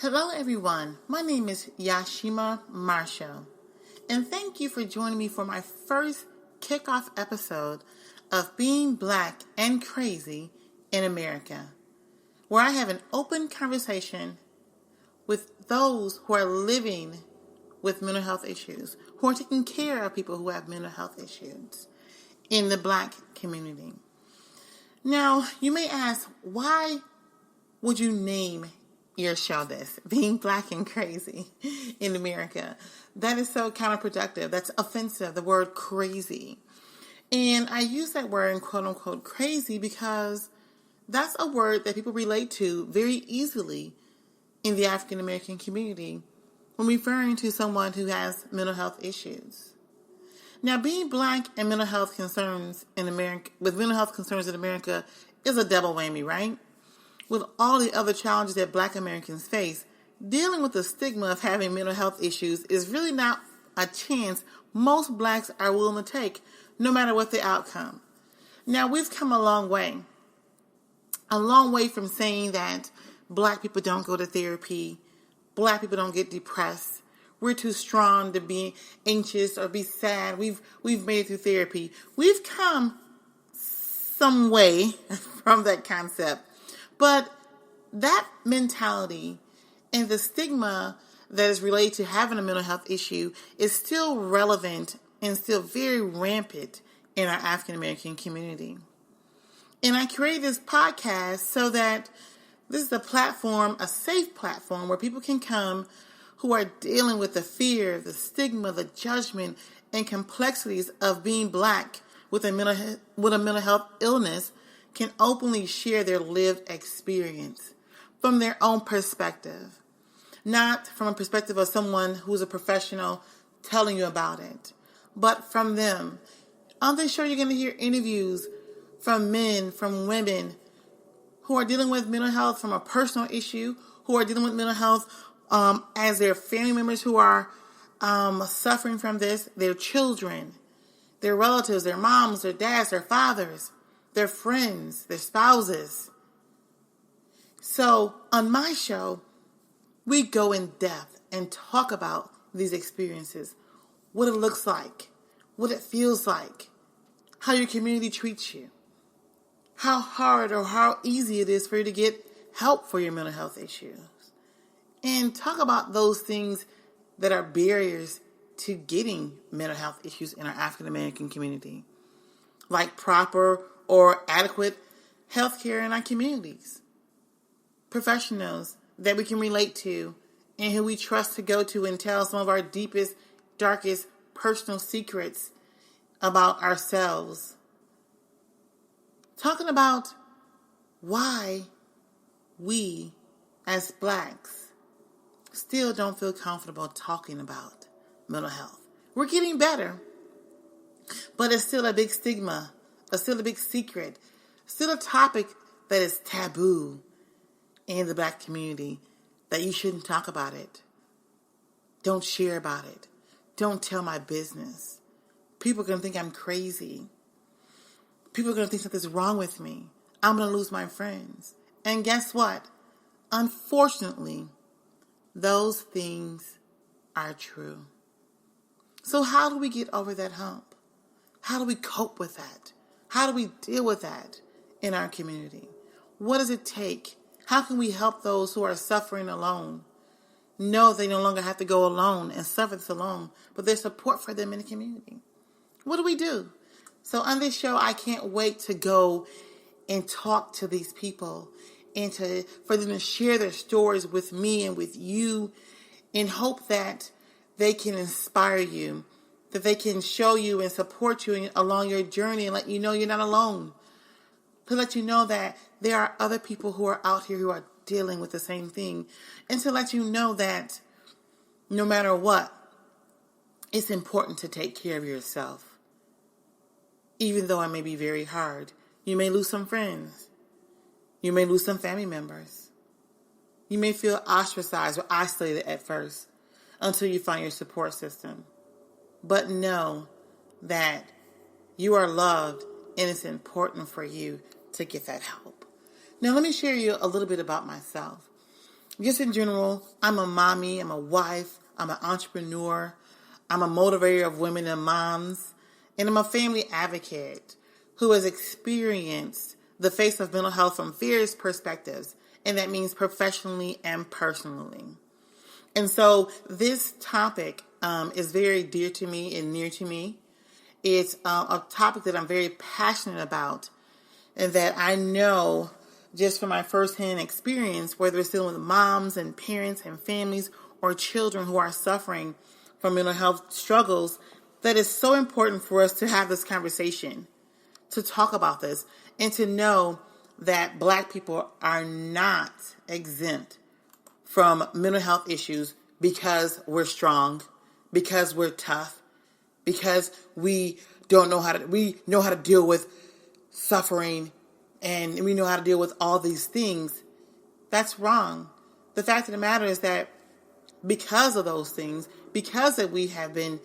Hello everyone, my name is YaSheema Marshall, and thank you for joining me for my first kickoff episode of Being Black and Crazy in America, where I have an open conversation with those who are living with mental health issues, who are taking care of people who have mental health issues in the Black community. Now, you may ask, why would you name your show this, Being Black and Crazy in America? That is so counterproductive. That's offensive, the word crazy. And I use that word in quote unquote crazy because that's a word that people relate to very easily in the African American community when referring to someone who has mental health issues. Now, being Black and mental health concerns in America, with mental health concerns in America, is a double whammy, right? With all the other challenges that Black Americans face, dealing with the stigma of having mental health issues is really not a chance most Blacks are willing to take, no matter what the outcome. Now, we've come a long way from saying that Black people don't go to therapy, Black people don't get depressed, we're too strong to be anxious or be sad, we've made it through therapy. We've come some way from that concept. But that mentality and the stigma that is related to having a mental health issue is still relevant and still very rampant in our African American community. And I created this podcast so that this is a platform, a safe platform where people can come who are dealing with the fear, the stigma, the judgment, and complexities of being Black with a mental health illness, can openly share their lived experience from their own perspective, not from a perspective of someone who's a professional telling you about it, but from them. On this show, you're going to hear interviews from men, from women who are dealing with mental health from a personal issue, who are dealing with mental health as their family members who are suffering from this, their children, their relatives, their moms, their dads, their fathers, their friends, their spouses. So on my show, we go in depth and talk about these experiences, what it looks like, what it feels like, how your community treats you, how hard or how easy it is for you to get help for your mental health issues, and talk about those things that are barriers to getting mental health issues in our African American community, like proper or adequate health care in our communities. Professionals that we can relate to and who we trust to go to and tell some of our deepest, darkest personal secrets about ourselves. Talking about why we as Blacks still don't feel comfortable talking about mental health. We're getting better, but it's still a big stigma. It's still a big secret, still a topic that is taboo in the Black community, that you shouldn't talk about it. Don't share about it. Don't tell my business. People are going to think I'm crazy. People are going to think something's wrong with me. I'm going to lose my friends. And guess what? Unfortunately, those things are true. So how do we get over that hump? How do we cope with that? How do we deal with that in our community? What does it take? How can we help those who are suffering alone know they no longer have to go alone and suffer this alone, but there's support for them in the community? What do we do? So on this show, I can't wait to go and talk to these people and for them to share their stories with me and with you, in hope that they can inspire you, that they can show you and support you along your journey and let you know you're not alone. To let you know that there are other people who are out here who are dealing with the same thing. And to let you know that no matter what, it's important to take care of yourself. Even though it may be very hard. You may lose some friends. You may lose some family members. You may feel ostracized or isolated at first until you find your support system. But know that you are loved and it's important for you to get that help. Now, let me share you a little bit about myself. just in general, I'm a mommy, I'm a wife, I'm an entrepreneur, I'm a motivator of women and moms, and I'm a family advocate who has experienced the face of mental health from various perspectives, and that means professionally and personally. And so this topic is very dear to me and near to me. It's a topic that I'm very passionate about, and that I know just from my firsthand experience, whether it's dealing with moms and parents and families or children who are suffering from mental health struggles, that it's so important for us to have this conversation, to talk about this, and to know that Black people are not exempt from mental health issues because we're strong, because we're tough, because we know how to deal with suffering, and we know how to deal with all these things. That's wrong. The fact of the matter is that because of those things, because that we have been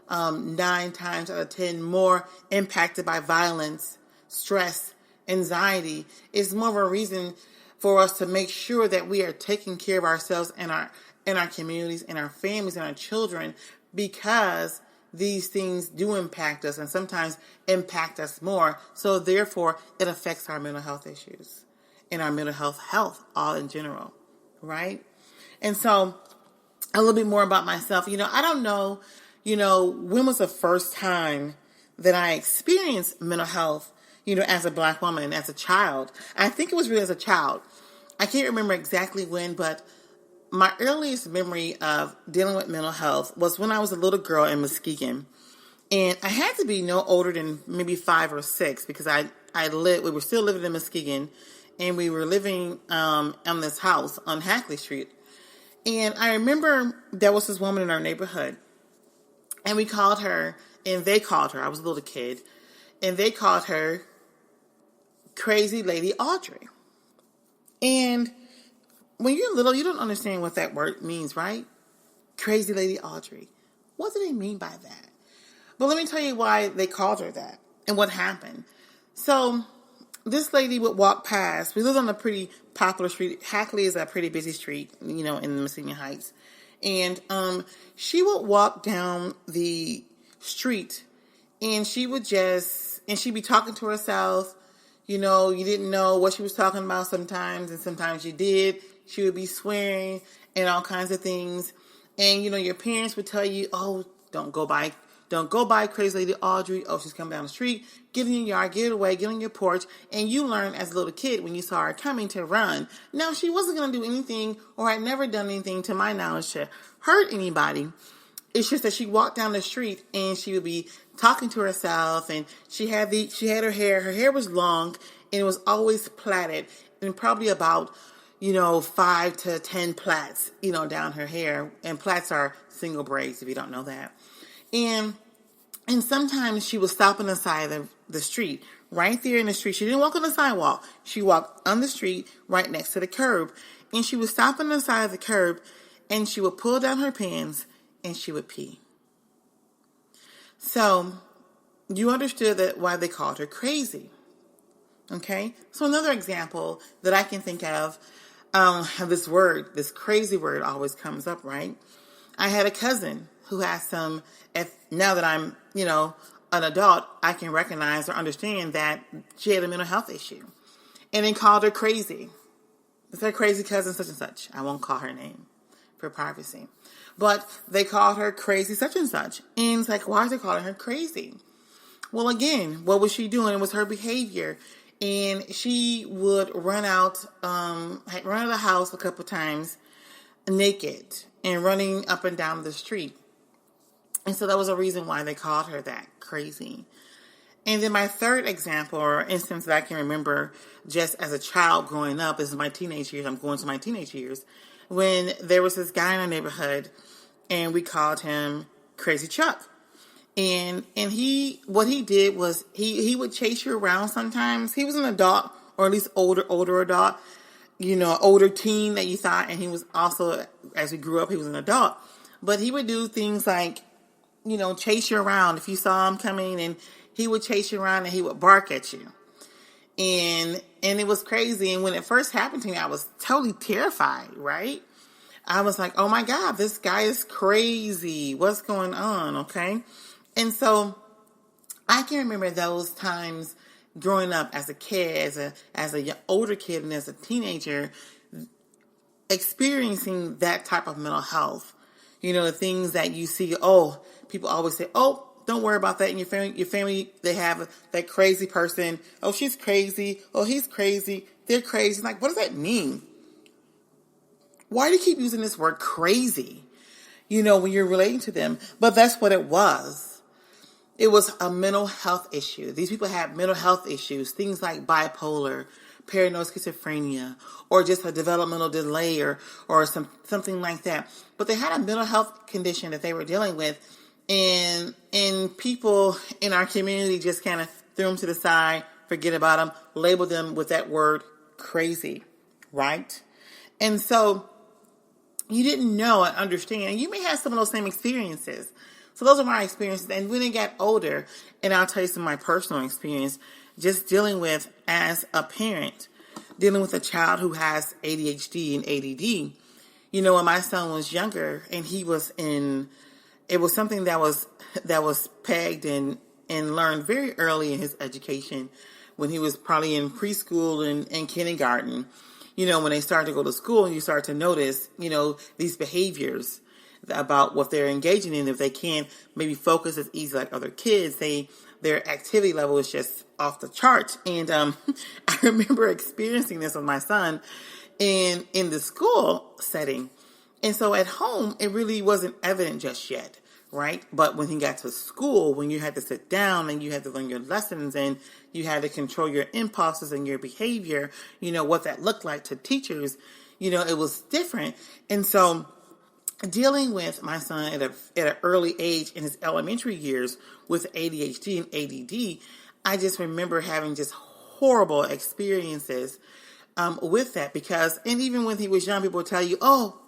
9 times out of 10 more impacted by violence, stress, anxiety, is more of a reason for us to make sure that we are taking care of ourselves and our communities and our families and our children, because these things do impact us and sometimes impact us more. So therefore, it affects our mental health issues and our mental health all in general, right? And so a little bit more about myself. I don't know, when was the first time that I experienced mental health, as a Black woman, as a child. I think it was really as a child. I can't remember exactly when, but my earliest memory of dealing with mental health was when I was a little girl in Muskegon. And I had to be no older than maybe 5 or 6, because we were still living in Muskegon, and we were living in this house on Hackley Street. And I remember there was this woman in our neighborhood, and they called her, I was a little kid, and they called her Crazy Lady Audrey. And when you're little, you don't understand what that word means, right? Crazy Lady Audrey. What do they mean by that? But let me tell you why they called her that and what happened. So this lady would walk past. We lived on a pretty popular street. Hackley is a pretty busy street, in the Muskegon Heights. And she would walk down the street, and she'd be talking to herself. You didn't know what she was talking about sometimes, and sometimes you did. She would be swearing and all kinds of things. And, your parents would tell you, oh, don't go by Crazy Lady Audrey. Oh, she's coming down the street. Get in your yard, get away, get on your porch. And you learned as a little kid when you saw her coming to run. Now, she wasn't going to do anything, or had never done anything to my knowledge to hurt anybody. It's just that she walked down the street and she would be talking to herself, and she had her hair was long, and it was always plaited, and probably about 5 to 10 plaits, down her hair. And plaits are single braids, if you don't know that. And sometimes she would stop on the side of the street, right there in the street. She didn't walk on the sidewalk. She walked on the street right next to the curb. And she would stop on the side of the curb, and she would pull down her pants, and she would pee. So you understood that why they called her crazy. Okay? So another example that I can think of, this crazy word always comes up, right? I had a cousin who has now that I'm, an adult, I can recognize or understand that she had a mental health issue. And they called her crazy. It's her crazy cousin such and such. I won't call her name for privacy. But they called her crazy such and such. And it's like, why is they calling her crazy? Well, again, what was she doing? It was her behavior. And she would run out of the house a couple times naked and running up and down the street. And so that was a reason why they called her that, crazy. And then my third example or instance that I can remember just as a child growing up is my teenage years. I'm going to my teenage years. When there was this guy in our neighborhood, and we called him Crazy Chuck. And what he did was he would chase you around sometimes. He was an adult, or at least older adult, older teen that you thought. And he was also, as we grew up, he was an adult. But he would do things like, chase you around if you saw him coming, and he would chase you around and he would bark at you. And And it was crazy. And when it first happened to me, I was totally terrified, right? I was like, oh my God, this guy is crazy. What's going on? Okay. And so I can remember those times growing up as a kid, as a older kid and as a teenager, experiencing that type of mental health. You know, the things that you see, oh, people always say, oh, don't worry about that in your family. Your family, they have that crazy person. Oh, she's crazy. Oh, he's crazy. They're crazy. Like, what does that mean? Why do you keep using this word crazy? You know, when you're relating to them. But that's what it was. It was a mental health issue. These people had mental health issues, things like bipolar, paranoid schizophrenia, or just a developmental delay or something like that. But they had a mental health condition that they were dealing with, and people in our community just kind of threw them to the side, forget about them, label them with that word crazy, right? And so you didn't know and understand. You may have some of those same experiences. So those are my experiences. And when I got older, and I'll tell you some of my personal experience, just dealing with, as a parent, dealing with a child who has ADHD and ADD. You know, when my son was younger and he was it was something that was pegged and learned very early in his education, when he was probably in preschool and kindergarten. You know, when they start to go to school and you start to notice, you know, these behaviors about what they're engaging in. If they can't maybe focus as easy like other kids, their activity level is just off the charts. And I remember experiencing this with my son in the school setting. And so at home, it really wasn't evident just yet, right? But when he got to school, when you had to sit down and you had to learn your lessons and you had to control your impulses and your behavior, you know, what that looked like to teachers, you know, it was different. And so dealing with my son at an early age in his elementary years with ADHD and ADD, I just remember having just horrible experiences with that because, and even when he was young, people would tell you, oh,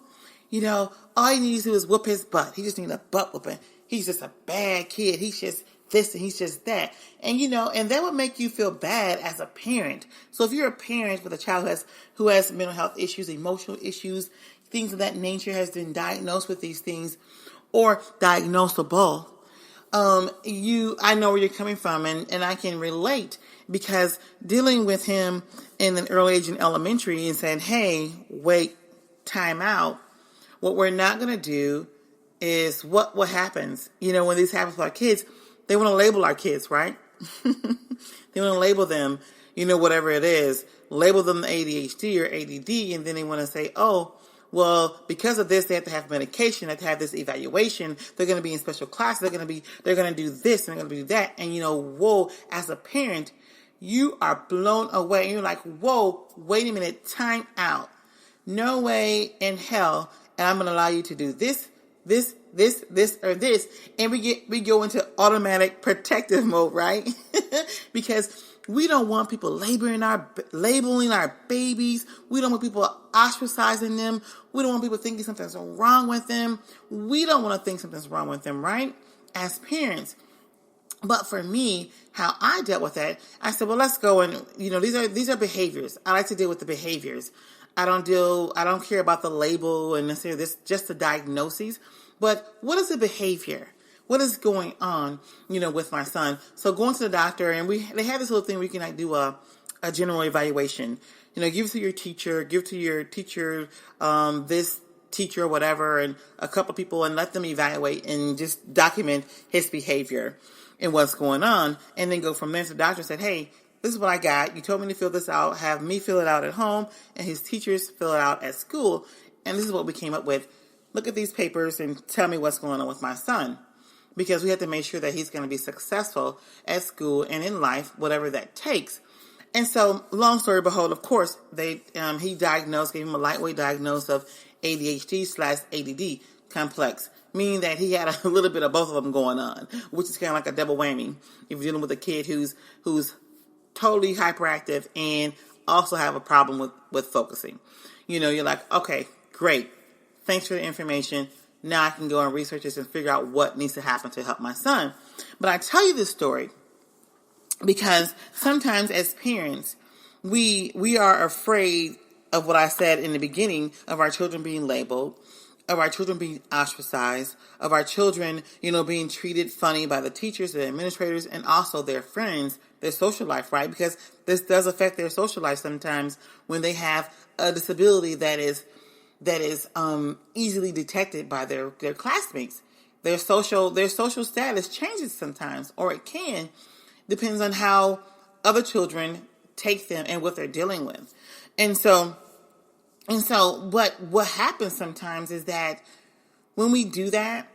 you know, all he needs to do is whoop his butt. He just needs a butt whooping. He's just a bad kid. He's just this and he's just that. And, you know, and that would make you feel bad as a parent. So if you're a parent with a child who has mental health issues, emotional issues, things of that nature, has been diagnosed with these things or diagnosable, I know where you're coming from and I can relate because dealing with him in an early age in elementary and saying, hey, wait, time out. What we're not going to do is what happens, you know, when this happens to our kids, they want to label our kids, right? They want to label them, you know, whatever it is, label them ADHD or ADD. And then they want to say, oh, well, because of this, they have to have medication, they have to have this evaluation. They're going to be in special classes. They're going to do this and they're going to do that. And, you know, whoa, as a parent, you are blown away. And you're like, whoa, wait a minute, time out. No way in hell. And I'm going to allow you to do this, or this. And we go into automatic protective mode, right? Because we don't want people labeling our babies. We don't want people ostracizing them. We don't want people thinking something's wrong with them. We don't want to think something's wrong with them, right? As parents. But for me, how I dealt with that, I said, well, let's go and, you know, these are behaviors. I like to deal with the behaviors. I don't care about the label and necessarily this, just the diagnoses. But what is the behavior? What is going on, you know, with my son? So going to the doctor, and they have this little thing where you can like do a general evaluation. You know, give it to your teacher, this teacher or whatever, and a couple of people, and let them evaluate and just document his behavior and what's going on, and then go from there to the doctor and said, hey, this is what I got. You told me to fill this out. Have me fill it out at home, and his teachers fill it out at school. And this is what we came up with. Look at these papers and tell me what's going on with my son. Because we have to make sure that he's going to be successful at school and in life, whatever that takes. And so, long story behold, of course, he gave him a lightweight diagnosis of ADHD/ADD complex, meaning that he had a little bit of both of them going on, which is kind of like a double whammy. If you're dealing with a kid who's totally hyperactive and also have a problem with focusing. You know, you're like, okay, great. Thanks for the information. Now I can go and research this and figure out what needs to happen to help my son. But I tell you this story because sometimes as parents, We are afraid of what I said in the beginning, of our children being labeled, of our children being ostracized, of our children, being treated funny by the teachers, the administrators, and also their friends, their social life, right? Because this does affect their social life sometimes when they have a disability that is easily detected by their classmates. Their social status changes sometimes, or it can, depends on how other children take them and what they're dealing with. And so what happens sometimes is that when we do that,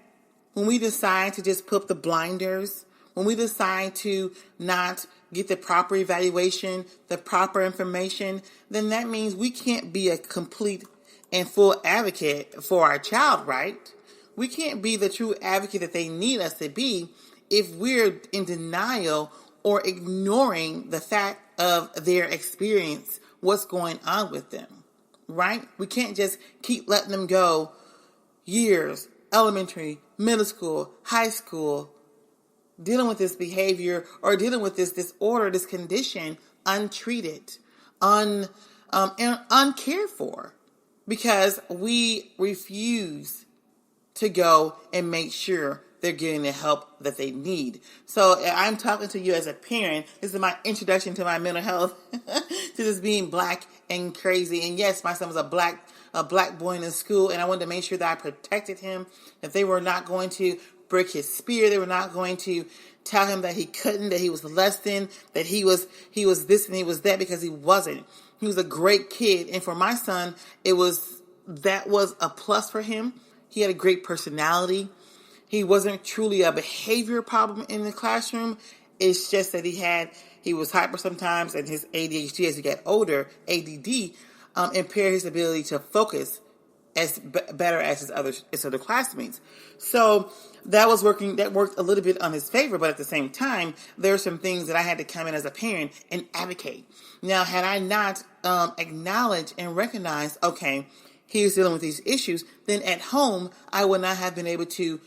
when we decide to just put up the blinders, when we decide to not get the proper evaluation, the proper information, then that means we can't be a complete and full advocate for our child, right? We can't be the true advocate that they need us to be if we're in denial or ignoring the fact of their experience, what's going on with them, right? We can't just keep letting them go years, elementary, middle school, high school, dealing with this behavior or dealing with this disorder, this condition, untreated, and uncared for, because we refuse to go and make sure they're getting the help that they need. So I'm talking to you as a parent. This is my introduction to my mental health, to this being black and crazy. And yes, my son was a black boy in the school, and I wanted to make sure that I protected him, that they were not going to break his spirit. They were not going to tell him that he couldn't, that he was less than, that he was this and he was that, because he wasn't. He was a great kid. And for my son, that was a plus for him. He had a great personality. He wasn't truly a behavior problem in the classroom. It's just that he was hyper sometimes, and his ADHD, as he got older, ADD, impaired his ability to focus better as his other classmates. So that worked a little bit on his favor, but at the same time, there are some things that I had to come in as a parent and advocate. Now, had I not acknowledged and recognized, okay, he was dealing with these issues, then at home, I would not have been able to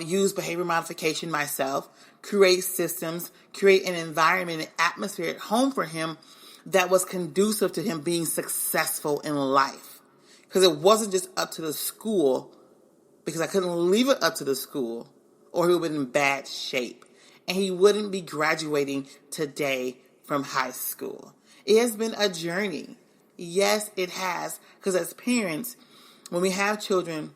use behavior modification myself, create systems, create an environment, an atmosphere at home for him that was conducive to him being successful in life. Because it wasn't just up to the school, because I couldn't leave it up to the school, or he would have been in bad shape. And he wouldn't be graduating today from high school. It has been a journey. Yes, it has. Because as parents, when we have children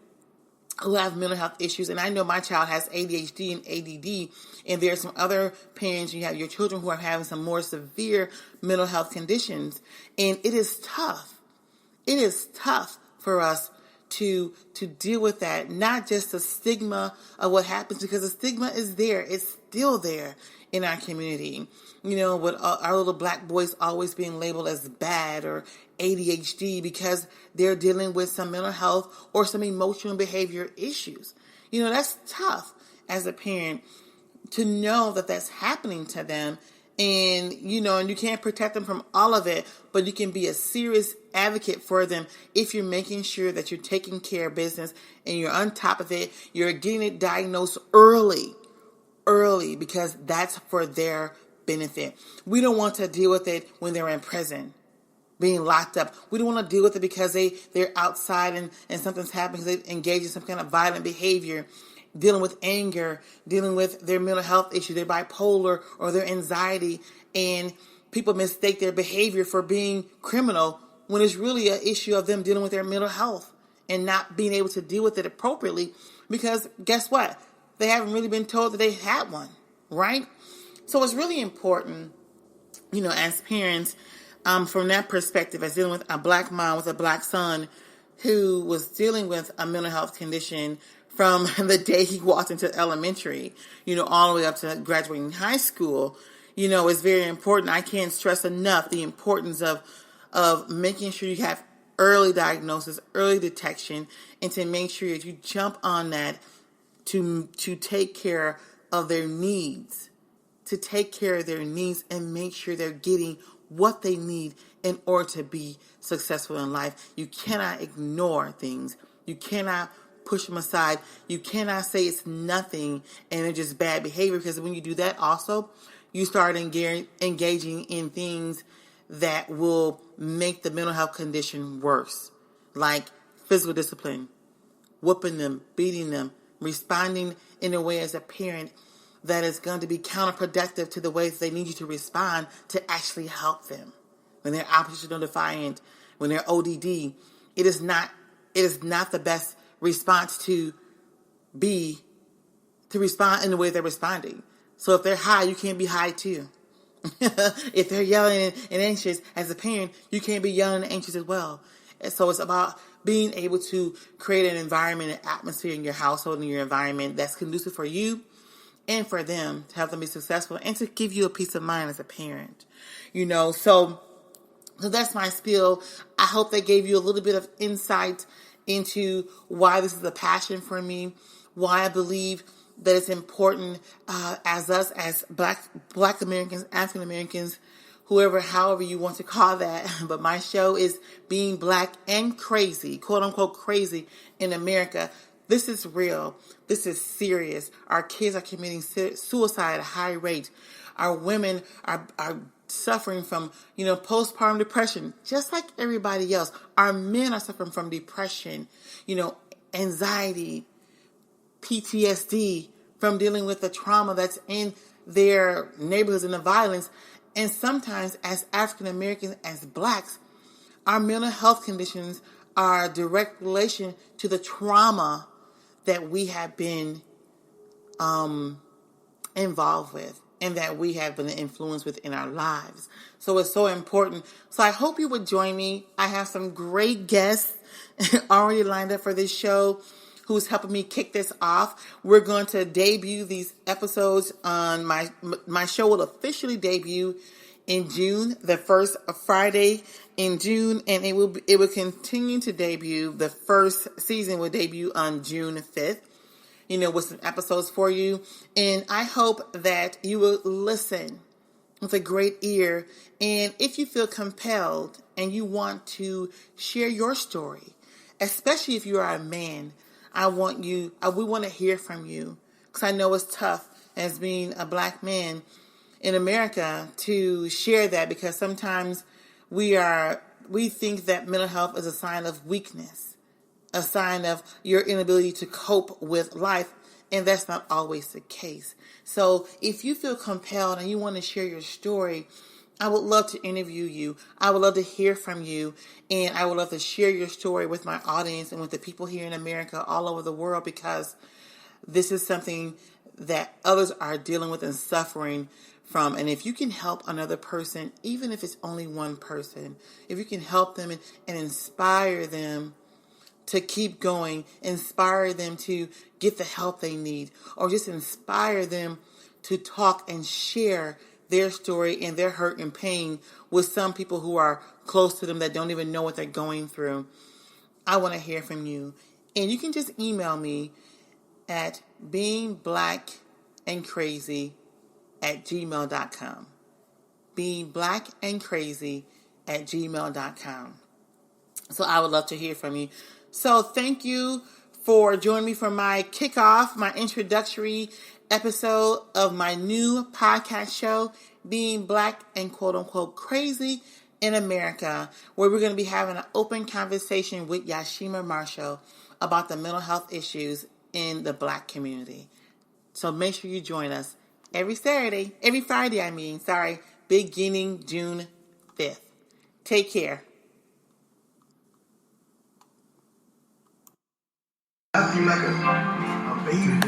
who have mental health issues, and I know my child has ADHD and ADD, and there are some other parents, you have your children who are having some more severe mental health conditions, and it is tough. It is tough for us to deal with that, not just the stigma of what happens, because the stigma is there. It's still there in our community. With our little black boys always being labeled as bad or ADHD because they're dealing with some mental health or some emotional behavior issues. That's tough as a parent to know that that's happening to them. And, and you can't protect them from all of it, but you can be a serious advocate for them if you're making sure that you're taking care of business and you're on top of it. You're getting it diagnosed early, because that's for their benefit. We don't want to deal with it when they're in prison, being locked up. We don't want to deal with it because they're outside and something's happening, because they engage in some kind of violent behavior, dealing with anger, dealing with their mental health issue, their bipolar or their anxiety, and people mistake their behavior for being criminal when it's really an issue of them dealing with their mental health and not being able to deal with it appropriately, because guess what? They haven't really been told that they had one, right? So it's really important, as parents, from that perspective, as dealing with a black mom with a black son who was dealing with a mental health condition from the day he walked into elementary, all the way up to graduating high school, is very important. I can't stress enough the importance of making sure you have early diagnosis, early detection, and to make sure that you jump on that to take care of their needs, and make sure they're getting what they need in order to be successful in life. You cannot ignore things. You cannot push them aside. You cannot say it's nothing and it's just bad behavior, because when you do that also, you start engaging in things that will make the mental health condition worse, like physical discipline, whooping them, beating them, responding in a way as a parent that is going to be counterproductive to the ways they need you to respond to actually help them. When they're oppositional defiant, when they're ODD, it is not the best response to respond in the way they're responding. So if they're high, you can't be high too. If they're yelling and anxious, as a parent, you can't be yelling and anxious as well. And so it's about being able to create an environment, an atmosphere in your household and your environment that's conducive for you and for them to help them be successful and to give you a peace of mind as a parent. So that's my spiel. I hope that gave you a little bit of insight into why this is a passion for me, why I believe that it's important as Black Americans, African Americans, however you want to call that. But my show is being Black and crazy, quote unquote crazy in America. This is real. This is serious. Our kids are committing suicide at a high rate. Our women are suffering from, postpartum depression, just like everybody else. Our men are suffering from depression, anxiety, PTSD, from dealing with the trauma that's in their neighborhoods and the violence. And sometimes as African Americans, as Blacks, our mental health conditions are a direct relation to the trauma that we have been involved with and that we have been influenced with in our lives. So it's so important. So I hope you would join me. I have some great guests already lined up for this show who's helping me kick this off. We're going to debut these episodes on my show will officially debut in June, the first Friday in June, and it will continue to debut. The first season will debut on June 5th, with some episodes for you. And I hope that you will listen with a great ear. And if you feel compelled and you want to share your story, especially if you are a man, we want to hear from you, because I know it's tough as being a Black man in America to share that, because sometimes we think that mental health is a sign of weakness, a sign of your inability to cope with life, and that's not always the case. So if you feel compelled and you want to share your story, I would love to interview you. I would love to hear from you, and I would love to share your story with my audience and with the people here in America, all over the world, because this is something that others are dealing with and suffering from. And if you can help another person, even if it's only one person, if you can help them and inspire them to keep going, inspire them to get the help they need, or just inspire them to talk and share their story and their hurt and pain with some people who are close to them that don't even know what they're going through, I want to hear from you. And you can just email me at beingblackandcrazy@gmail.com. beingblackandcrazy@gmail.com. So I would love to hear from you. So thank you for joining me for my kickoff, my introductory episode of my new podcast show, Being Black and Quote Unquote Crazy in America, where we're going to be having an open conversation with YaSheema Marshall about the mental health issues in the Black community. So make sure you join us every Friday, beginning June 5th. Take care. I feel like a baby.